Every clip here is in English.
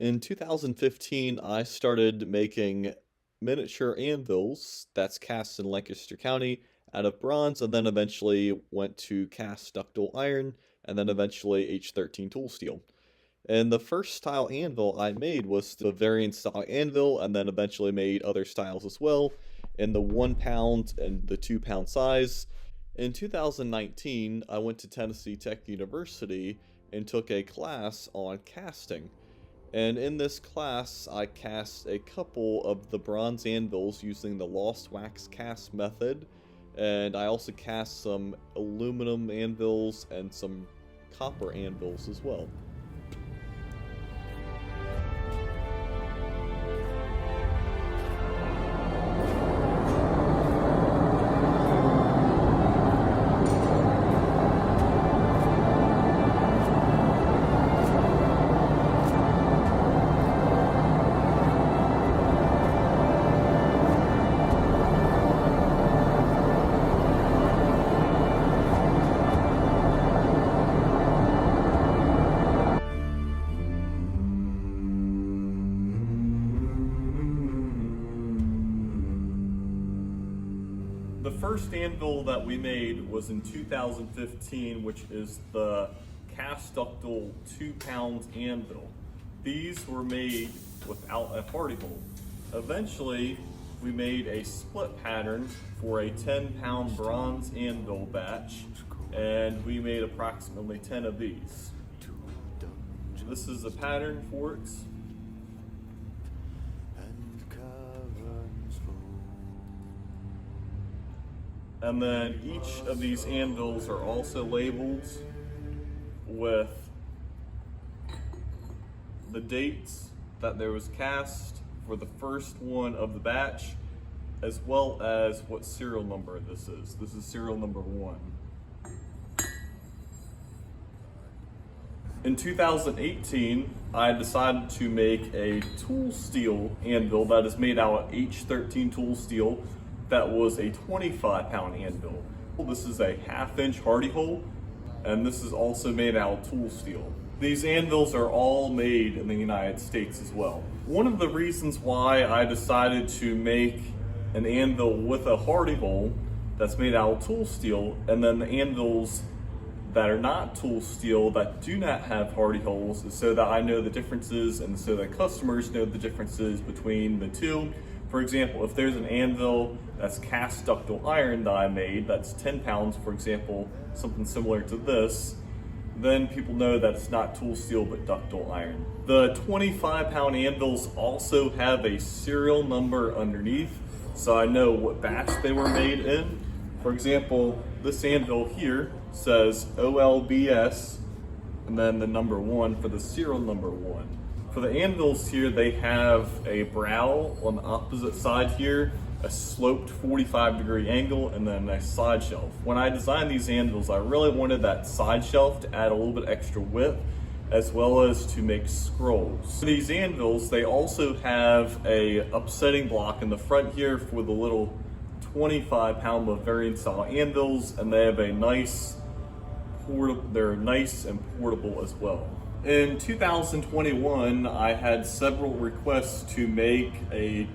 In 2015, I started making miniature anvils that's cast in Lancaster County out of bronze, and then eventually went to cast ductile iron, and then eventually H13 tool steel. And the first style anvil I made was the Bavarian style anvil, and then eventually made other styles as well in the 1 pound and the 2 pound size. In 2019, I went to Tennessee Tech University and took a class on casting. And in this class, I cast a couple of the bronze anvils using the lost wax cast method. And I also cast some aluminum anvils and some copper anvils as well. The first anvil that we made was in 2015, which is the cast ductile 2 pound anvil. These were made without a hardy hole. Eventually, we made a split pattern for a 10 pound bronze anvil batch, and we made approximately 10 of these. This is the pattern for it. And then each of these anvils are also labeled with the dates that there was cast for the first one of the batch, as well as what serial number this is. This is serial number 1. In 2018, I decided to make a tool steel anvil that is made out of H13 tool steel. That was a 25 pound anvil. This is a 1/2 inch hardy hole, and this is also made out of tool steel. These anvils are all made in the United States as well. One of the reasons why I decided to make an anvil with a hardy hole that's made out of tool steel, and then the anvils that are not tool steel that do not have hardy holes, is so that I know the differences and so that customers know the differences between the two. For example, if there's an anvil that's cast ductile iron that I made, that's 10 pounds, for example, something similar to this, then people know that it's not tool steel but ductile iron. The 25 pound anvils also have a serial number underneath, so I know what batch they were made in. For example, this anvil here says OLBS and then the number 1 for the serial number 1. For the anvils here, they have a brow on the opposite side here, a sloped 45-degree angle, and then a side shelf. When I designed these anvils, I really wanted that side shelf to add a little bit extra width, as well as to make scrolls. For these anvils, they also have a upsetting block in the front here for the little 25 pound Bavarian style anvils, and they have a nice they're nice and portable as well. In 2021, I had several requests to make a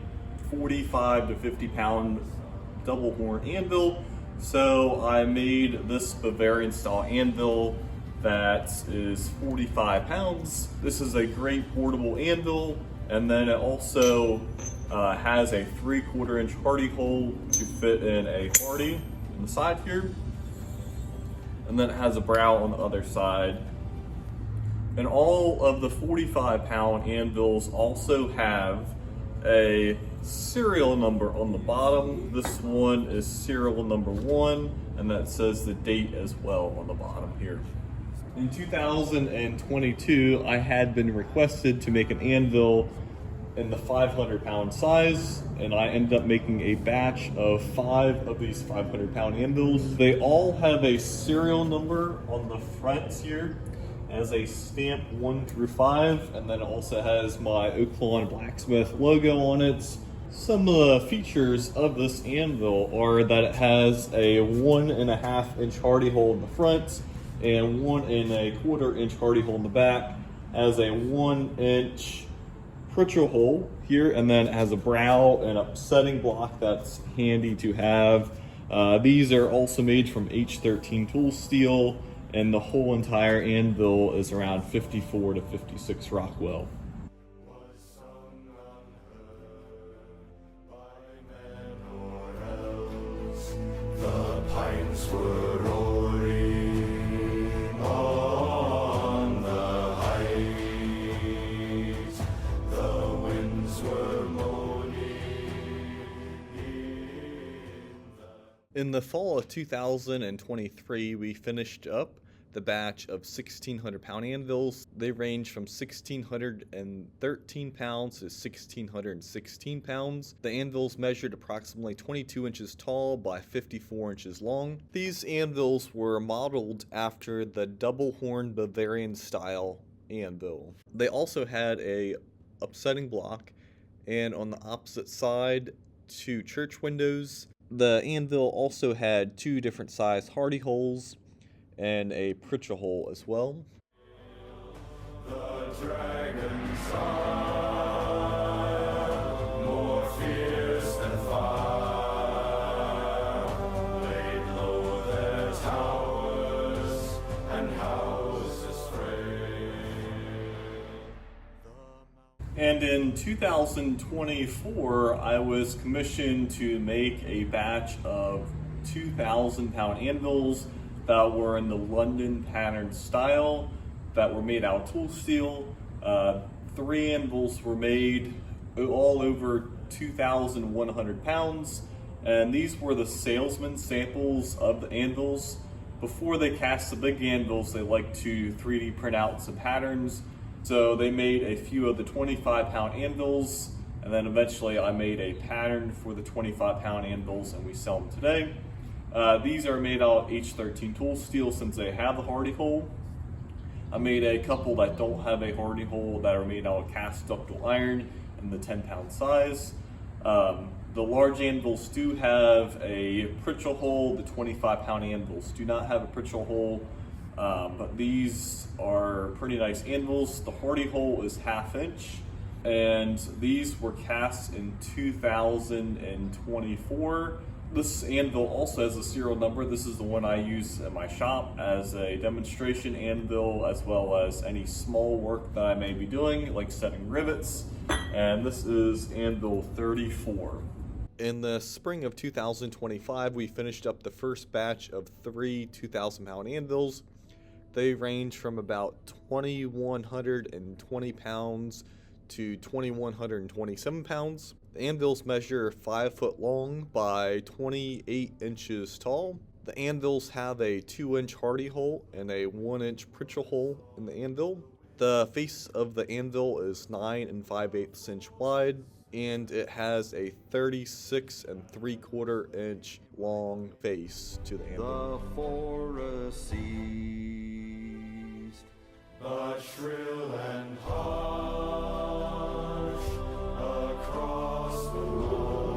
45 to 50 pound double horn anvil, so I made this Bavarian style anvil that is 45 pounds. This is a great portable anvil, and then it also has a 3/4 inch hardy hole to fit in a hardy on the side here, and then it has a brow on the other side. And all of the 45 pound anvils also have a serial number on the bottom. This one is serial number 1, and that says the date as well on the bottom here. In 2022, I had been requested to make an anvil in the 500 pound size, and I ended up making a batch of 5 of these 500 pound anvils. They all have a serial number on the front here, as a stamp 1 through 5, and then it also has my Oak Lawn Blacksmith logo on it. Some of the features of this anvil are that it has a 1.5 inch hardy hole in the front and 1.25 inch hardy hole in the back, has a 1 inch Pritchard hole here, and then it has a brow and a setting block that's handy to have. These are also made from H13 tool steel, and the whole entire anvil is around 54 to 56 Rockwell. The pines were roaring on the heights, the winds were moaning In the fall of 2023, we finished up the batch of 1,600-pound anvils. They range from 1,613 pounds to 1,616 pounds. The anvils measured approximately 22 inches tall by 54 inches long. These anvils were modeled after the double-horn Bavarian style anvil. They also had a upsetting block, and on the opposite side, 2 church windows. The anvil also had 2 different size hardy holes and a Pritchard hole as well. the dragon's eye, more fierce than fire, laid low their towers and houses frail. And in 2024, I was commissioned to make a batch of 2,000-pound anvils that were in the London pattern style, that were made out of tool steel. 3 anvils were made all over 2,100 pounds, and these were the salesman samples of the anvils. Before they cast the big anvils, they like to 3D print out some patterns, so they made a few of the 25-pound anvils, and then eventually I made a pattern for the 25-pound anvils, and we sell them today. These are made out of H13 tool steel since they have a hardy hole. I made a couple that don't have a hardy hole that are made out of cast ductile iron in the 10-pound size. The large anvils do have a Pritchard hole. The 25-pound anvils do not have a Pritchard hole, but these are pretty nice anvils. The hardy hole is 1/2 inch, and these were cast in 2024. This anvil also has a serial number. This is the one I use at my shop as a demonstration anvil, as well as any small work that I may be doing, like setting rivets. And this is anvil 34. In the spring of 2025, we finished up the first batch of 3 2,000-pound anvils. They range from about 2,120 pounds to 2,127 pounds. The anvils measure 5 foot long by 28 inches tall. The anvils have a 2-inch hardy hole and a 1-inch Pritchard hole in the anvil. The face of the anvil is 9 5/8 inch wide, and it has a 36 3/4 inch long face to the anvil. The forest ceased, but shrill and harsh across the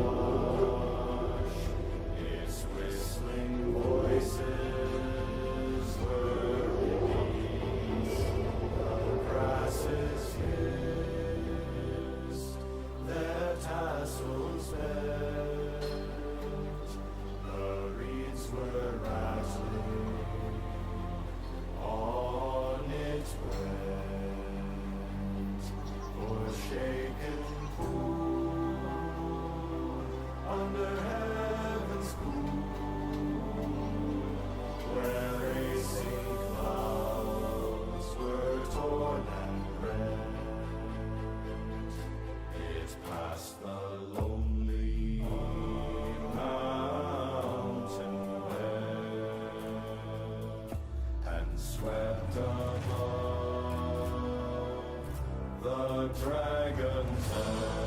marsh, its whistling voices were released. The grasses hissed, their tassels bent, the reeds were rattling on its wings, forsaken pool under heaven's cool, where racing clouds were torn and rent. It passed the lonely mountain bed and swept above the dragon's head.